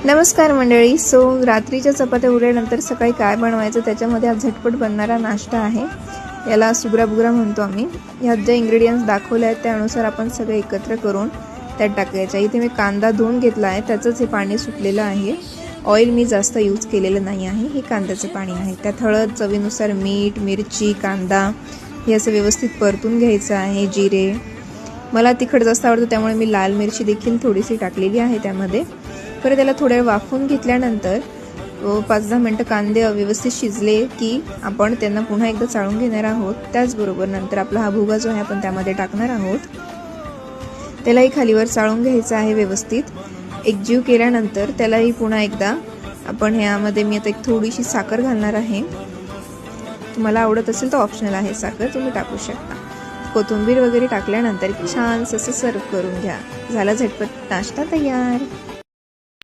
नमस्कार मंडळी. रात्रीच्या चपात्या उरल्यानंतर सकाळी काय बनवायचं त्याच्यामध्ये आज झटपट बनणारा नाश्ता आहे. याला सुगरा बुगरा म्हणतो आम्ही. यात जे इंग्रेडियंट्स दाखवले आहेत त्यानुसार आपण सगळे एकत्र करून त्यात टाकायचं. इथे मी कांदा धुवून घेतला आहे, त्याचंच हे पाणी सुटलेलं आहे. ऑइल मी जास्त यूज केलेलं नाही आहे, हे कांद्याचं पाणी आहे. त्यात हळद, चवीनुसार मीठ, मिरची, कांदा हे असं व्यवस्थित परतून घ्यायचं आहे. जिरे, मला तिखट जास्त आवडतं त्यामुळे मी लाल मिरची देखील थोडीशी टाकलेली आहे त्यामध्ये. परत त्याला थोड्या वेळ वाफवून घेतल्यानंतर 5-10 मिनटं कांदे व्यवस्थित शिजले की आपण त्यांना पुन्हा एकदा चाळून घेणार आहोत. त्याचबरोबर नंतर आपला हा भुगा जो आहे आपण त्यामध्ये टाकणार आहोत. त्यालाही खालीवर चाळून घ्यायचं आहे व्यवस्थित. एकजीव केल्यानंतर त्यालाही पुन्हा एकदा आपण ह्यामध्ये मी आता एक थोडीशी साखर घालणार आहे. तुम्हाला आवडत असेल तर ऑप्शनल आहे, साखर तुम्ही टाकू शकता. कोथिंबीर वगैरे टाकल्यानंतर छान असं सर्व करून घ्या. झाला झटपट नाश्ता तयार.